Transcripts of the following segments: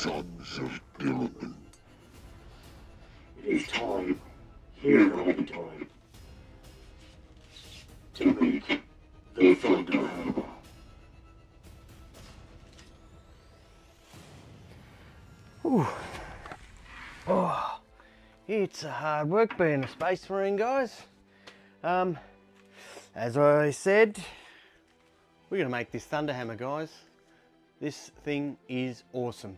sons of Gilliman. It is time, here all the time, to make the Thunderhammer. Ooh. Oh, it's a hard work being a Space Marine, guys. As I said, we're going to make this Thunderhammer, guys. This thing is awesome.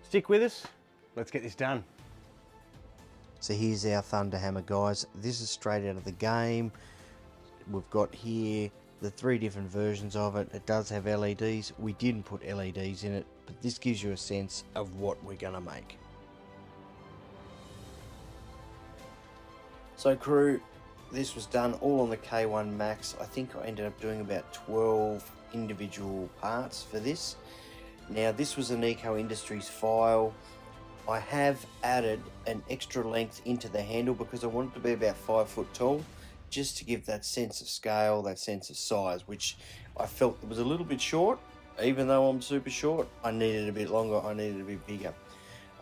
Stick with us. Let's get this done. So here's our Thunderhammer, guys. This is straight out of the game. We've got here the 3 different versions of it. It does have LEDs. We didn't put LEDs in it, but this gives you a sense of what we're going to make. So crew, this was done all on the K1 Max. I think I ended up doing about 12 individual parts for this. Now this was an Eco Industries file. I have added an extra length into the handle because I wanted to be about 5 foot tall, just to give that sense of scale, that sense of size, which I felt was a little bit short. Even though I'm super short, I needed a bit longer, I needed a bit bigger.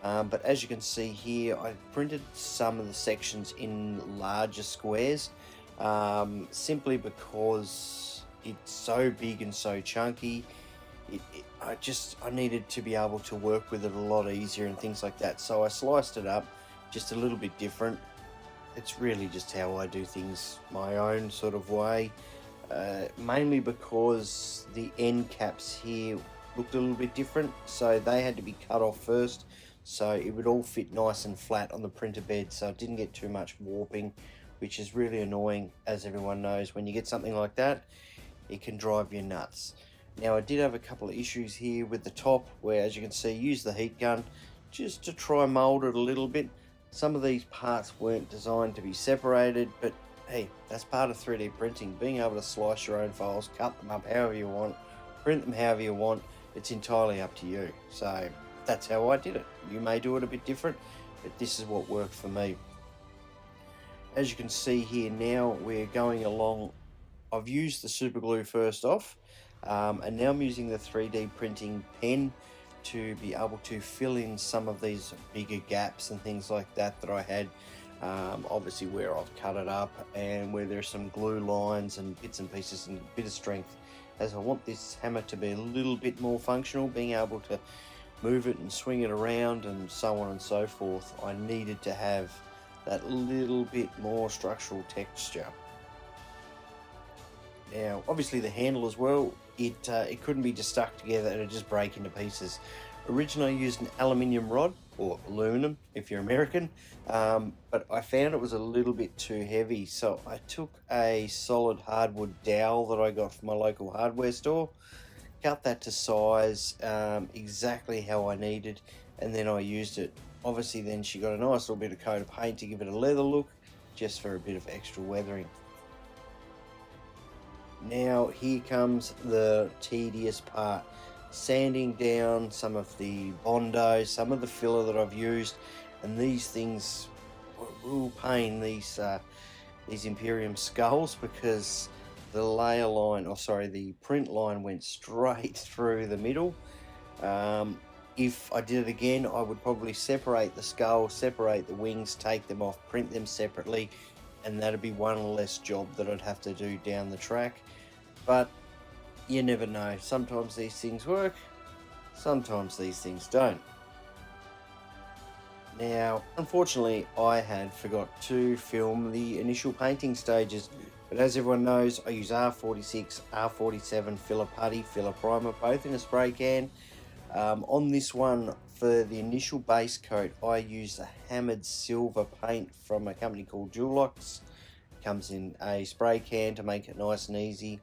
But as you can see here, I printed some of the sections in larger squares, simply because it's so big and so chunky. I needed to be able to work with it a lot easier and things like that. So I sliced it up just a little bit different. It's really just how I do things my own sort of way. Mainly because the end caps here looked a little bit different, so they had to be cut off first so it would all fit nice and flat on the printer bed, so it didn't get too much warping, which is really annoying. As everyone knows, when you get something like that, it can drive you nuts. Now I did have a couple of issues here with the top, where as you can see, use the heat gun just to try mold it a little bit. Some of these parts weren't designed to be separated, but hey, that's part of 3D printing, being able to slice your own files, cut them up however you want, print them however you want. It's entirely up to you. So that's how I did it. You may do it a bit different, but this is what worked for me. As you can see here now, we're going along. I've used the super glue first off, and now I'm using the 3D printing pen to be able to fill in some of these bigger gaps and things like that I had. Obviously where I've cut it up and where there's some glue lines and bits and pieces and a bit of strength, as I want this hammer to be a little bit more functional, being able to move it and swing it around and so on and so forth. I needed to have that little bit more structural texture. Now obviously the handle as well, it couldn't be just stuck together and it'd just break into pieces. Originally I used an aluminium rod, or aluminum if you're American, but I found it was a little bit too heavy, so I took a solid hardwood dowel that I got from my local hardware store, cut that to size, exactly how I needed, and then I used it. Obviously then she got a nice little bit of coat of paint to give it a leather look, just for a bit of extra weathering. Now here comes the tedious part. Sanding down some of the Bondo, some of the filler that I've used, and these things will pain these Imperium skulls, because the layer line, or sorry, the print line went straight through the middle. If I did it again, I would probably separate the skull, separate the wings, take them off, print them separately, and that'd be one less job that I'd have to do down the track. But you never know. Sometimes these things work, sometimes these things don't. Now, unfortunately, I had forgot to film the initial painting stages, but as everyone knows, I use R46, R47 filler putty, filler primer, both in a spray can. On this one, for the initial base coat, I used a hammered silver paint from a company called Dulux. Comes in a spray can to make it nice and easy.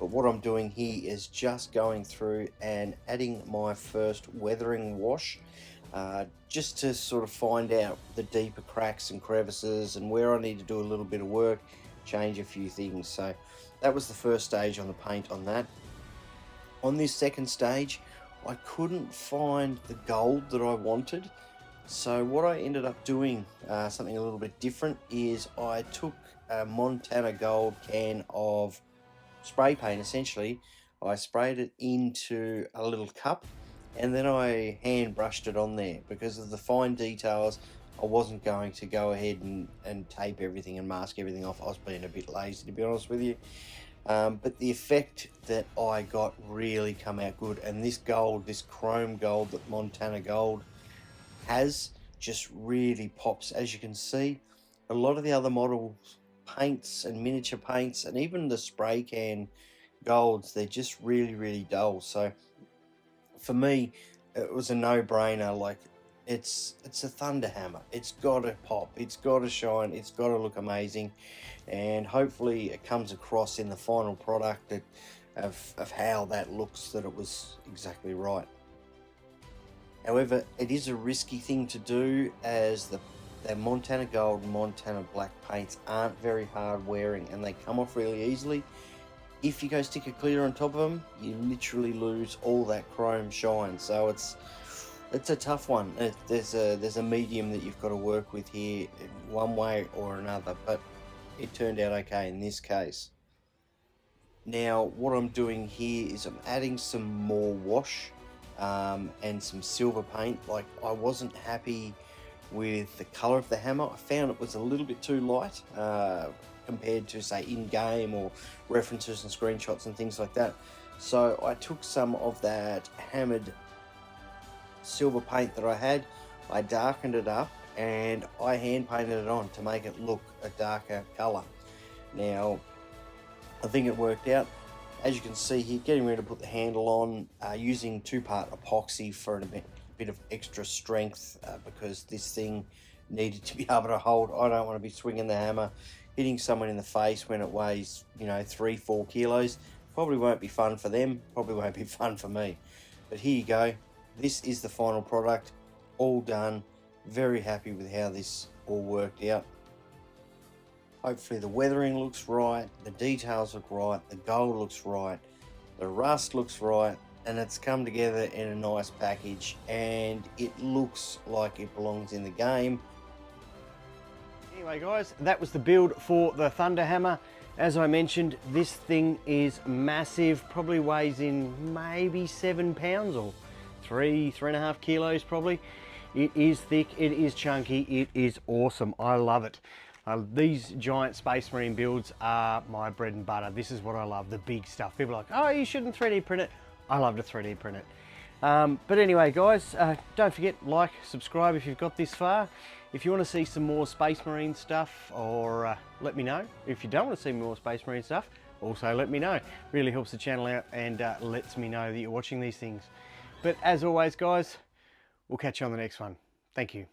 But what I'm doing here is just going through and adding my first weathering wash, just to sort of find out the deeper cracks and crevices and where I need to do a little bit of work, change a few things. So that was the first stage on the paint on that. On this second stage, I couldn't find the gold that I wanted. So what I ended up doing, something a little bit different, is I took a Montana Gold can of spray paint. Essentially I sprayed it into a little cup, and then I hand brushed it on there. Because of the fine details, I wasn't going to go ahead and tape everything and mask everything off. I was being a bit lazy, to be honest with you. But the effect that I got really come out good, and this gold, this chrome gold that Montana Gold has, just really pops. As you can see, a lot of the other models paints and miniature paints and even the spray can golds, they're just really dull. So for me, it was a no-brainer. Like, it's a thunder hammer, it's got to pop, it's got to shine, it's got to look amazing, and hopefully it comes across in the final product that of how that looks, that it was exactly right. However, it is a risky thing to do, as the Montana Gold and Montana Black paints aren't very hard wearing and they come off really easily. If you go sticker clear on top of them, you literally lose all that chrome shine. So it's a tough one. There's a medium that you've got to work with here, one way or another, but it turned out okay in this case. Now what I'm doing here is I'm adding some more wash and some silver paint. Like, I wasn't happy with the color of the hammer. I found it was a little bit too light compared to, say, in-game or references and screenshots and things like that. So I took some of that hammered silver paint that I had, I darkened it up, and I hand painted it on to make it look a darker color. Now, I think it worked out. As you can see here, getting ready to put the handle on, using 2-part epoxy for a bit of extra strength, because this thing needed to be able to hold. I don't want to be swinging the hammer, hitting someone in the face when it weighs, 3-4 kilos. Probably won't be fun for them, probably won't be fun for me. But here you go. This is the final product, all done. Very happy with how this all worked out. Hopefully the weathering looks right, the details look right, the gold looks right, the rust looks right, and it's come together in a nice package, and it looks like it belongs in the game. Anyway guys, that was the build for the Thunder Hammer. As I mentioned, this thing is massive, probably weighs in maybe 7 pounds or 3.5 kilos probably. It is thick, it is chunky, it is awesome. I love it. These giant Space Marine builds are my bread and butter. This is what I love, the big stuff. People are like, oh, you shouldn't 3D print it. I love to 3D print it. But anyway, guys, don't forget, like, subscribe if you've got this far. If you want to see some more Space Marine stuff, or let me know. If you don't want to see more Space Marine stuff, also let me know. Really helps the channel out and lets me know that you're watching these things. But as always, guys, we'll catch you on the next one. Thank you.